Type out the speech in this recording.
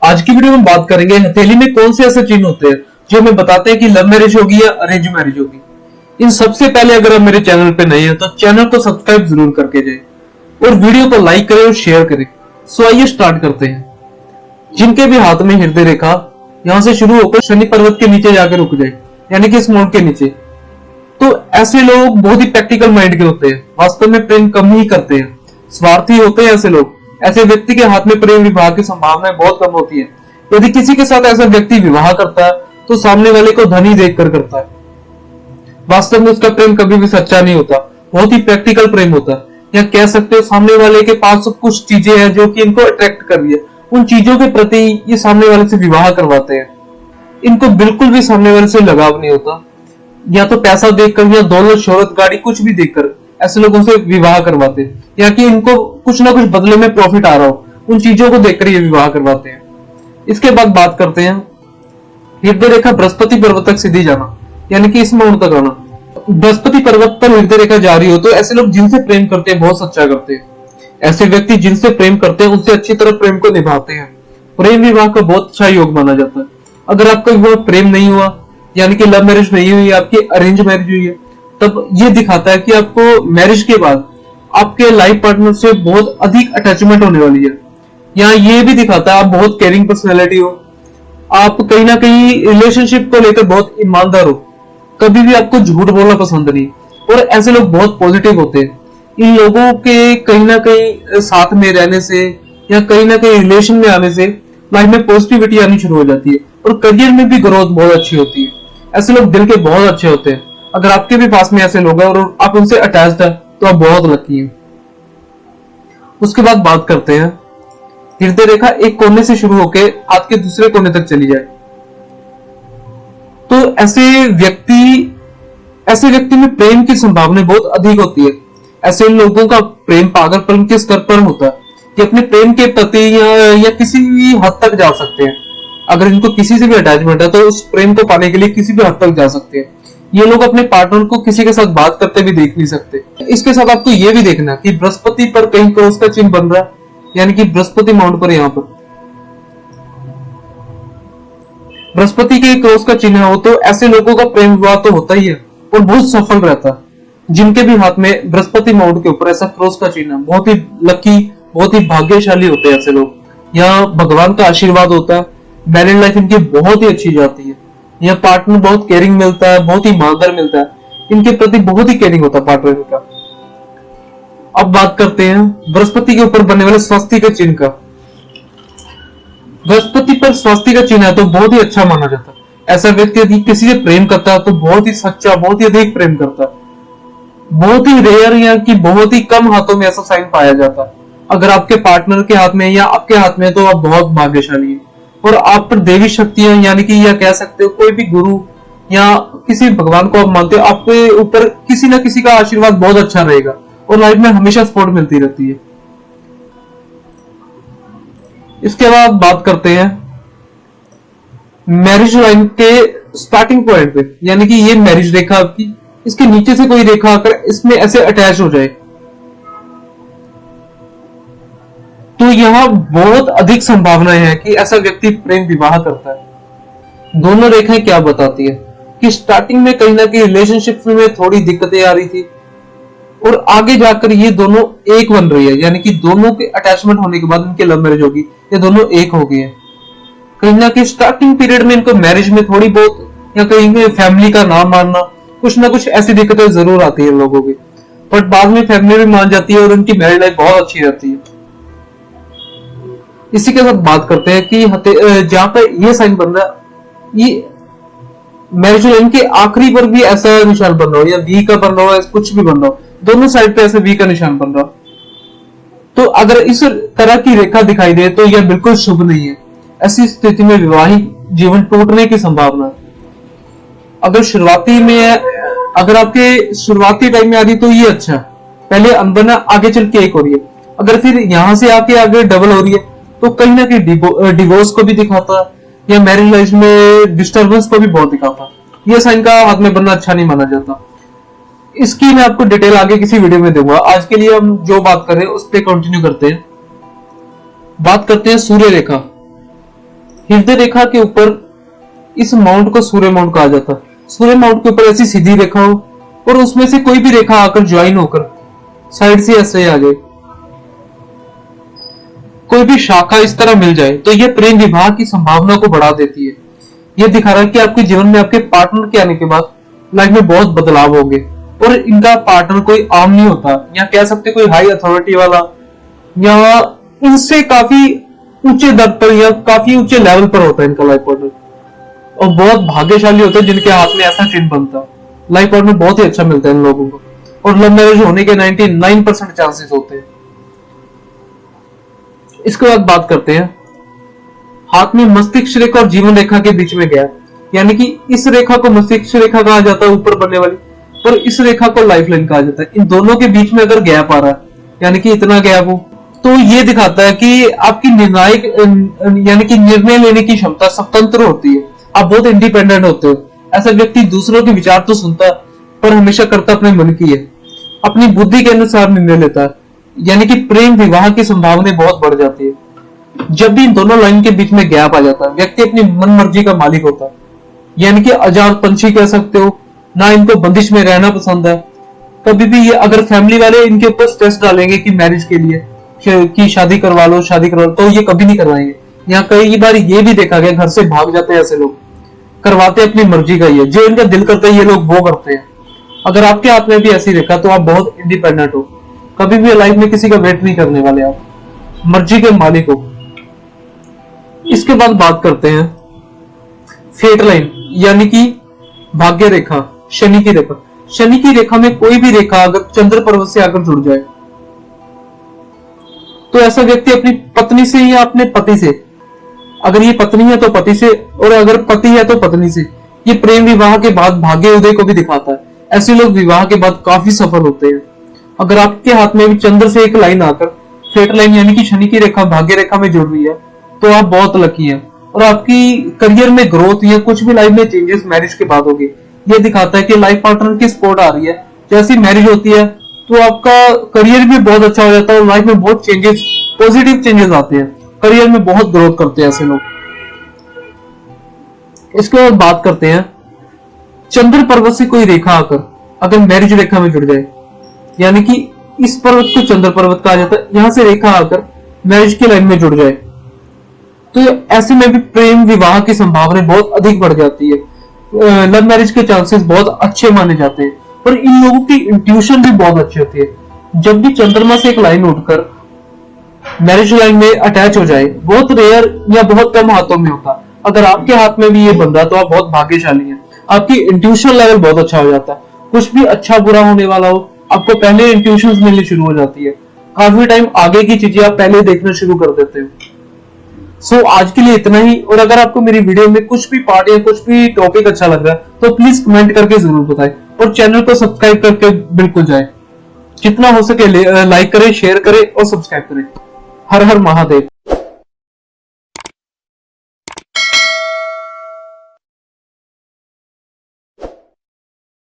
आज की वीडियो में बात करेंगे हथेली में कौन से ऐसे चिन्ह होते हैं जो हमें बताते हैं कि लव मैरिज होगी या अरेंज मैरिज होगी। इन सबसे पहले अगर आप मेरे चैनल पे नए हैं तो चैनल को सब्सक्राइब जरूर करके जाए और वीडियो को लाइक करें और शेयर करें। सो आइए स्टार्ट करते हैं। जिनके भी हाथ में हृदय रेखा यहां से शुरू होकर शनि पर्वत के नीचे जाकर रुक जाए, यानी कि इस मोड़ के नीचे, तो ऐसे लोग बहुत ही प्रैक्टिकल माइंड के होते हैं। वास्तव में प्रेम कम ही करते हैं, स्वार्थी होते हैं ऐसे लोग। ऐसे व्यक्ति के हाथ में प्रेम विवाह की संभावनाएं बहुत कम होती है। यदि किसी के साथ ऐसा व्यक्ति विवाह करता है तो सामने वाले को धनी देखकर करता है। वास्तव में उसका प्रेम कभी भी सच्चा नहीं होता, बहुत ही प्रैक्टिकल प्रेम होता है। या कह सकते हो सामने वाले के पास कुछ चीजें हैं जो कि इनको अट्रैक्ट कर रही है, उन चीजों के प्रति ये सामने वाले से विवाह करवाते हैं। इनको बिल्कुल भी सामने वाले से लगाव नहीं होता। या तो पैसा देखकर या दौलत शोहरत गाड़ी कुछ भी देखकर ऐसे लोगों से विवाह करवाते हैं, या कि इनको कुछ ना कुछ बदले में प्रॉफिट आ रहा हो, उन चीजों को देखकर ये विवाह करवाते हैं। इसके बाद बात करते हैं हृदय रेखा बृहस्पति पर्वत तक सीधी जाना, यानी कि इस मोड़ तक आना। बृहस्पति पर्वत पर हृदय रेखा जारी हो तो ऐसे लोग जिनसे प्रेम करते हैं बहुत सच्चा करते हैं। ऐसे व्यक्ति जिनसे प्रेम करते हैं उनसे अच्छी तरह प्रेम को निभाते हैं। प्रेम विवाह का बहुत अच्छा योग माना जाता है। अगर आपका विवाह प्रेम नहीं हुआ, यानी कि लव मैरिज नहीं हुई, आपकी अरेंज मैरिज हुई है, तब ये दिखाता है कि आपको मैरिज के बाद आपके लाइफ पार्टनर से बहुत अधिक अटैचमेंट होने वाली है। या ये भी दिखाता है आप बहुत केयरिंग पर्सनैलिटी हो, आप कहीं ना कहीं रिलेशनशिप को लेकर बहुत ईमानदार हो, कभी भी आपको झूठ बोलना पसंद नहीं। और ऐसे लोग बहुत पॉजिटिव होते हैं। इन लोगों के कहीं ना कहीं साथ में रहने से या कहीं ना कहीं रिलेशन में आने से लाइफ में पॉजिटिविटी आनी शुरू हो जाती है और करियर में भी ग्रोथ बहुत अच्छी होती है। ऐसे लोग दिल के बहुत अच्छे होते हैं। अगर आपके भी पास में ऐसे लोग हैं और आप उनसे अटैच्ड है तो आप बहुत लकी हैं। उसके बाद बात करते हैं हृदय रेखा एक कोने से शुरू होकर हाथ के दूसरे कोने तक चली जाए तो ऐसे व्यक्ति में प्रेम की संभावना बहुत अधिक होती है। ऐसे लोगों का प्रेम पागलपन के स्तर पर होता है कि अपने प्रेम के प्रति या किसी भी हद तक जा सकते हैं। अगर इनको किसी से भी अटैचमेंट है तो उस प्रेम को पाने के लिए किसी भी हद तक जा सकते हैं। ये लोग अपने पार्टनर को किसी के साथ बात करते भी देख नहीं सकते। इसके साथ आपको ये भी देखना कि बृहस्पति पर कहीं क्रॉस का चिन्ह बन रहा है, यानी कि बृहस्पति माउंट पर यहाँ पर बृहस्पति के क्रॉस का चिन्ह हो तो ऐसे लोगों का प्रेम विवाह तो होता ही है और बहुत सफल रहता है। जिनके भी हाथ में बृहस्पति माउंट के ऊपर ऐसा क्रॉस का चिन्ह, बहुत ही लकी, बहुत ही भाग्यशाली होते हैं ऐसे लोग। यहाँ भगवान का आशीर्वाद होता है, मैरिड लाइफ इनकी बहुत ही अच्छी जाती है। यह पार्टनर बहुत केयरिंग मिलता है, बहुत ही ईमानदार मिलता है, इनके प्रति बहुत ही केयरिंग होता है पार्टनर का। अब बात करते हैं बृहस्पति के ऊपर बनने वाले स्वस्ति के चिन्ह का। बृहस्पति पर स्वस्ति का चिन्ह है तो बहुत ही अच्छा माना जाता है। ऐसा व्यक्ति यदि किसी से प्रेम करता है तो बहुत ही सच्चा, बहुत ही अधिक प्रेम करता है। बहुत ही रेयर या कि बहुत ही कम हाथों में ऐसा साइन पाया जाता है। अगर आपके पार्टनर के हाथ में या आपके हाथ में तो आप बहुत भाग्यशाली हैं और आप पर देवी शक्तियां, यानी कि या कह सकते हो कोई भी गुरु या किसी भगवान को आप मानते हो, आपके ऊपर किसी ना किसी का आशीर्वाद बहुत अच्छा रहेगा और लाइफ में हमेशा सपोर्ट मिलती रहती है। इसके बाद बात करते हैं मैरिज लाइन के स्टार्टिंग पॉइंट पे, यानी कि ये मैरिज रेखा आपकी, इसके नीचे से कोई रेखा आकर इसमें ऐसे अटैच हो जाए तो यहां बहुत अधिक संभावनाएं हैं कि ऐसा व्यक्ति प्रेम विवाह करता है। दोनों रेखाएं क्या बताती है कि स्टार्टिंग में कहीं ना कहीं रिलेशनशिप में थोड़ी दिक्कतें आ रही थी और आगे जाकर ये दोनों एक बन रही है, यानी कि दोनों के अटैचमेंट होने के बाद इनके लव मैरिज होगी, ये दोनों एक हो गए हैं। कहीं ना कहीं स्टार्टिंग पीरियड में इनको मैरिज में थोड़ी बहुत या कहीं फैमिली का नाम मानना, कुछ ना कुछ ऐसी दिक्कतें जरूर आती है लोगों की, बट बाद में फैमिली भी मान जाती है और उनकी मैरिज लाइफ बहुत अच्छी रहती है। इसी के साथ बात करते हैं कि जहां पर ये साइन बन रहा है, ये मैरिज लाइन के आखिरी पर भी ऐसा निशान बन रहा हो या वी का बन रहा हो, कुछ भी बन रहा हो, दोनों साइड पे ऐसे वी का निशान बन रहा हो, तो अगर इस तरह की रेखा दिखाई दे तो यह बिल्कुल शुभ नहीं है। ऐसी स्थिति में वैवाहिक जीवन टूटने की संभावना है। अगर आपके शुरुआती टाइम में आ रही तो ये अच्छा है, पहले अनबना आगे चल के एक हो रही है। अगर फिर यहां से आके आगे डबल हो रही है तो कहीं ना कहीं डिवोर्स को भी दिखाता है या मैरिज लाइफ में डिस्टर्बेंस को भी बहुत दिखाता है। ये साइन का हाथ में बनना अच्छा नहीं माना जाता। इसकी मैं आपको डिटेल आगे किसी वीडियो में दूंगा। आज के लिए हम जो बात कर रहे हैं उस पर कंटिन्यू करते हैं। बात करते हैं सूर्य रेखा। हृदय रेखा के ऊपर इस माउंट को सूर्य माउंट कहा जाता है। सूर्य माउंट के ऊपर ऐसी सीधी रेखा हो और उसमें से कोई भी रेखा आकर ज्वाइन होकर साइड से ऐसे आ जाए, कोई भी शाखा इस तरह मिल जाए, तो यह प्रेम विवाह की संभावना को बढ़ा देती है। यह दिखा रहा है कि आपके जीवन में आपके पार्टनर के आने के बाद लाइफ में बहुत बदलाव होंगे और इनका पार्टनर कोई आम नहीं होता, या कह सकते कोई हाई अथॉरिटी वाला, या इनसे काफी ऊंचे दर पर या काफी ऊंचे लेवल पर होता है इनका लाइफ पार्टनर, और बहुत भाग्यशाली होते हैं जिनके हाथ में ऐसा चिन्ह बनता है। लाइफ पार्टनर बहुत ही अच्छा मिलता है इन लोगों को, और लव मैरिज होने के 99% चांसेस होते हैं। इसके बाद बात करते हैं हाथ में मस्तिष्क रेखा और जीवन रेखा के बीच में गैप, यानी कि इस रेखा को मस्तिष्क रेखा कहा जाता है ऊपर बनने वाली, और इस रेखा को लाइफ लाइन कहा जाता है। इन दोनों के बीच में अगर गैप आ रहा है, यानी कि इतना गैप हो, तो ये दिखाता है कि आपकी निर्णायक यानी कि निर्णय लेने की क्षमता स्वतंत्र होती है, आप बहुत इंडिपेंडेंट होते हो। ऐसा व्यक्ति दूसरों के विचार तो सुनता है पर हमेशा करता अपने मन की है, अपनी बुद्धि के अनुसार निर्णय लेता है, यानी कि प्रेम विवाह की संभावना बहुत बढ़ जाती है। जब भी इन दोनों लाइन के बीच में गैप आ जाता है, व्यक्ति अपनी मन मर्जी का मालिक होता है, यानी कि आजाद पंछी कह सकते हो, ना इनको बंदिश में रहना पसंद है। कभी भी ये अगर फैमिली वाले इनके ऊपर स्ट्रेस डालेंगे कि मैरिज के लिए कि शादी करवा लो, तो ये कभी नहीं करवाएंगे। यहाँ कई बार ये भी देखा गया घर से भाग जाते हैं ऐसे लोग, करवाते अपनी मर्जी का, ये जो इनका दिल करता है ये लोग वो करते हैं। अगर आपके हाथ में भी ऐसी रेखा तो आप बहुत इंडिपेंडेंट हो, कभी भी लाइफ में किसी का वेट नहीं करने वाले, आप मर्जी के मालिक हो। इसके बाद बात करते हैं फेट लाइन, यानी कि भाग्य रेखा, शनि की रेखा। शनि की रेखा में कोई भी रेखा अगर चंद्र पर्वत से आकर जुड़ जाए तो ऐसा व्यक्ति अपनी पत्नी से या अपने पति से, अगर ये पत्नी है तो पति से, और अगर पति है तो पत्नी से, ये प्रेम विवाह के बाद भाग्य उदय को भी दिखाता है। ऐसे लोग विवाह के बाद काफी सफल होते हैं। अगर आपके हाथ में भी चंद्र से एक लाइन आकर फेट लाइन यानी कि शनि की रेखा भाग्य रेखा में जुड़ रही है तो आप बहुत लकी हैं, और आपकी करियर में ग्रोथ या कुछ भी लाइफ में चेंजेस मैरिज के बाद होगी। ये दिखाता है कि लाइफ पार्टनर की सपोर्ट आ रही है। जैसी मैरिज होती है तो आपका करियर भी बहुत अच्छा हो जाता है और लाइफ में बहुत चेंजेस, पॉजिटिव चेंजेस आते हैं, करियर में बहुत ग्रोथ करते हैं ऐसे लोग। इसके बाद बात करते हैं चंद्र पर्वत से कोई रेखा आकर अगर मैरिज रेखा में जुड़ जाए, यानी कि इस पर्वत को चंद्र पर्वत कहा जाता है, यहां से रेखा आकर मैरिज की लाइन में जुड़ जाए तो ऐसे में भी प्रेम विवाह की संभावना बहुत अधिक बढ़ जाती है। लव मैरिज के चांसेस बहुत अच्छे माने जाते हैं, और इन लोगों की इंट्यूशन भी बहुत अच्छी होती है। जब भी चंद्रमा से एक लाइन उठकर मैरिज लाइन में अटैच हो जाए, बहुत रेयर या बहुत कम हाथों में होता। अगर आपके हाथ में भी ये बन रहा तो आप बहुत भाग्यशाली हैं। आपकी इंट्यूशन लेवल बहुत अच्छा हो जाता है। कुछ भी अच्छा बुरा होने वाला हो, आपको पहले इंट्यूशन मिलनी शुरू हो जाती है। काफी टाइम आगे की चीजें आप पहले देखना शुरू कर देते हो। सो आज के लिए इतना ही, और अगर आपको मेरी वीडियो में कुछ भी पार्ट या कुछ भी टॉपिक अच्छा लग रहा है तो प्लीज कमेंट करके जरूर बताएं, और चैनल को सब्सक्राइब करके बिल्कुल जाए। जितना हो सके लाइक करें, शेयर करें और सब्सक्राइब करें। हर हर महादेव।